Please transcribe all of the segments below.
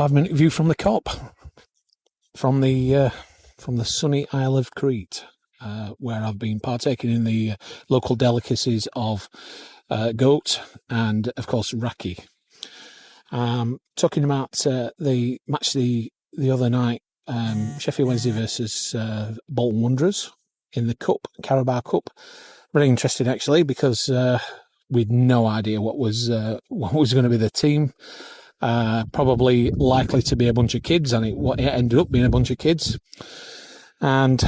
5-minute view from the Cop, from the sunny Isle of Crete, where I've been partaking in the local delicacies of goat and, of course, raki. Talking about the match the other night, Sheffield Wednesday versus Bolton Wanderers in the Cup, Carabao Cup. Very interesting, actually, because we'd no idea what was going to be the team. Probably likely to be a bunch of kids, and it ended up being a bunch of kids. And,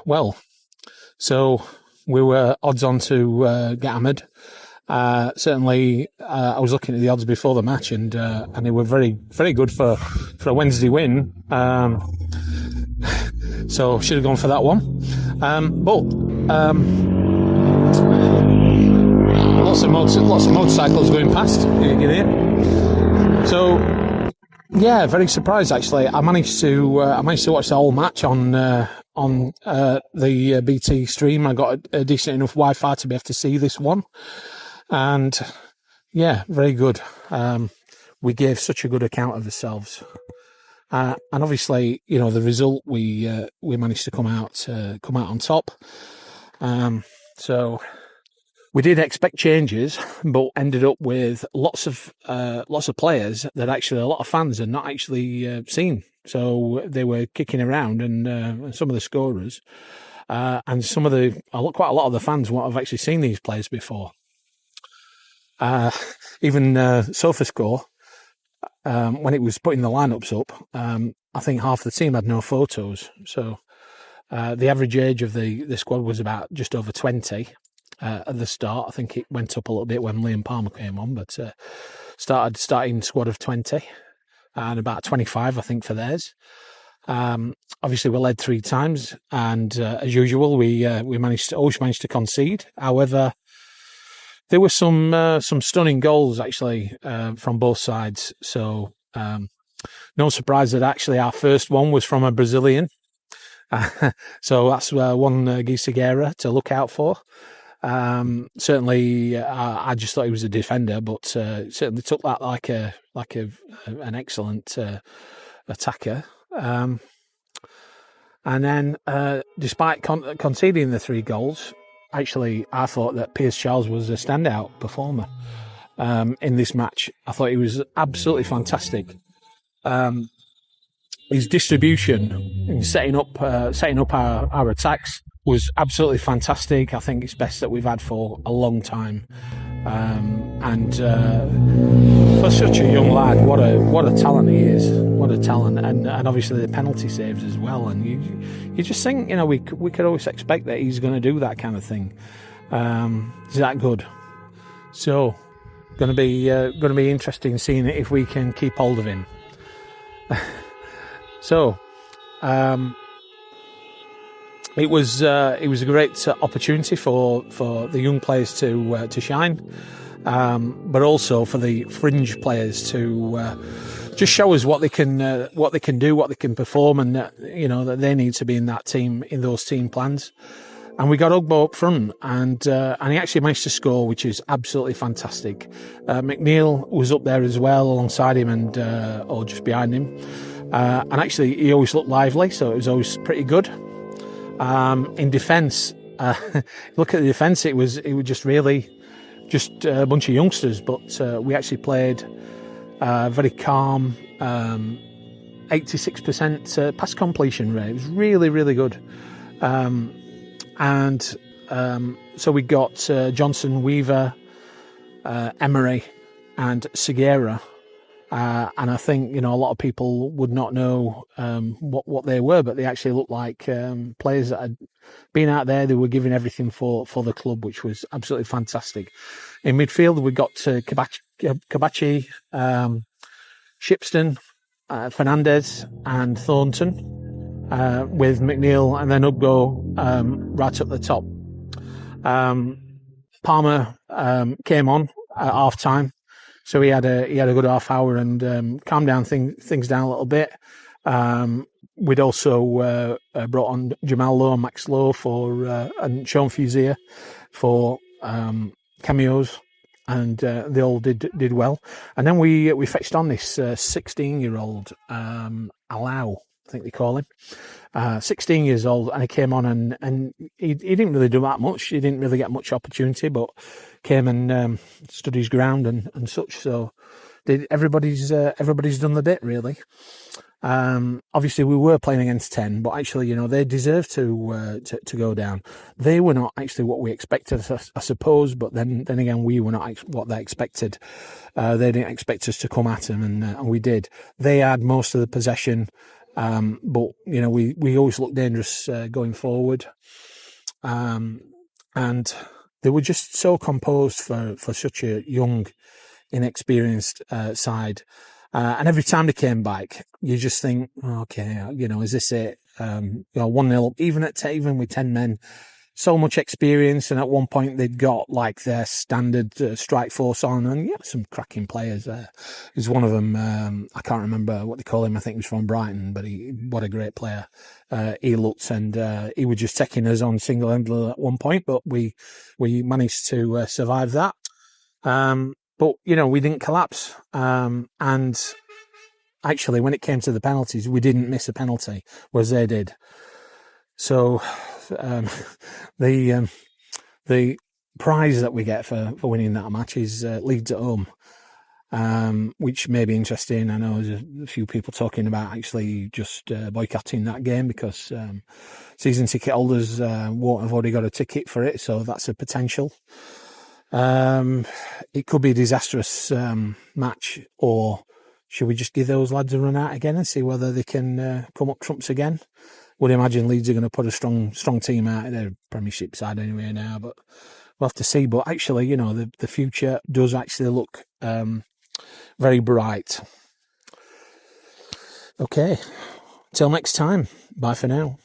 well, so we were odds on to get hammered. Certainly, I was looking at the odds before the match, and they were very, very good for a Wednesday win. So should have gone for that one. But lots of motorcycles going past. You hear? So, yeah, very surprised actually. I managed to watch the whole match on the BT stream. I got a decent enough Wi-Fi to be able to see this one, and yeah, very good. We gave such a good account of ourselves, and obviously, you know, the result we managed to come out on top. So. We did expect changes, but ended up with lots of players that actually a lot of fans had not actually seen. So they were kicking around, and some of the scorers, and quite a lot of the fans won't have actually seen these players before. Even SofaScore, when it was putting the lineups up, I think half the team had no photos. So the average age of the squad was about just over 20. At the start, I think it went up a little bit when Liam Palmer came on, but starting squad of 20 and about 25, I think, for theirs. Obviously, we led 3 times, and as usual, we always managed to concede. However, there were some stunning goals actually from both sides. So no surprise that actually our first one was from a Brazilian. So that's one Gui Segueira to look out for. Certainly, I just thought he was a defender, but certainly took that like an excellent attacker. And then, despite conceding the 3 goals, actually, I thought that Piers Charles was a standout performer in this match. I thought he was absolutely fantastic. His distribution in setting up our attacks was absolutely fantastic. I think it's best that we've had for a long time, and for such a young lad, what a talent he is! What a talent, and obviously the penalty saves as well. And you just think, you know, we could always expect that he's going to do that kind of thing. He's that good. So, going to be interesting seeing if we can keep hold of him. So. It was a great opportunity for the young players to shine, but also for the fringe players to just show us what they can do, what they can perform, and you know that they need to be in that team, in those team plans. And we got Ugbo up front, and he actually managed to score, which is absolutely fantastic. McNeil was up there as well, alongside him and or just behind him, and actually he always looked lively, so it was always pretty good. In defence, look at the defence. It was just really just a bunch of youngsters, but we actually played very calm, 86% pass completion rate. It was really, really good. So we got Johnson, Weaver, Emery, and Segueira. And I think, you know, a lot of people would not know what they were, but they actually looked like players that had been out there. They were giving everything for the club, which was absolutely fantastic. In midfield, we got Kabachi, Shipston, Fernandez, and Thornton, with McNeil and then Ugbo right up the top. Palmer came on at half time. So he had a good half hour and calmed down things down a little bit. We'd also brought on Jamal Lowe and Max Lowe and Sean Fuzier for cameos. and they all did well. And then we fetched on this 16-year-old Alau, I think they call him. 16 years old, and he came on and he didn't really do that much. He didn't really get much opportunity, but came and stood his ground and such. So everybody's done the bit, really. Obviously we were playing against 10, but actually, they deserve to go down. They were not actually what we expected, I suppose, but then again, we were not what they expected. They didn't expect us to come at them, and we did. They had most of the possession, but we always look dangerous going forward, and they were just so composed for such a young, inexperienced side. And every time they came back, you just think, okay, is this it? 1-0, even with 10 men, so much experience. And at one point they'd got like their standard strike force on, and some cracking players there. He's one of them. I can't remember what they call him. I think he was from Brighton, but what a great player he looked, and he was just taking us on single-handedly at one point, but we managed to survive that. But, we didn't collapse. And actually, when it came to the penalties, we didn't miss a penalty, whereas they did. So the prize that we get for winning that match is Leeds at home, which may be interesting. I know there's a few people talking about actually just boycotting that game because season ticket holders won't have already got a ticket for it, so that's a potential. It could be a disastrous match, or should we just give those lads a run out again and see whether they can come up trumps again? Would imagine Leeds are going to put a strong team out of their Premiership side anyway now, but we'll have to see. But actually, the future does actually look very bright. Okay, till next time. Bye for now.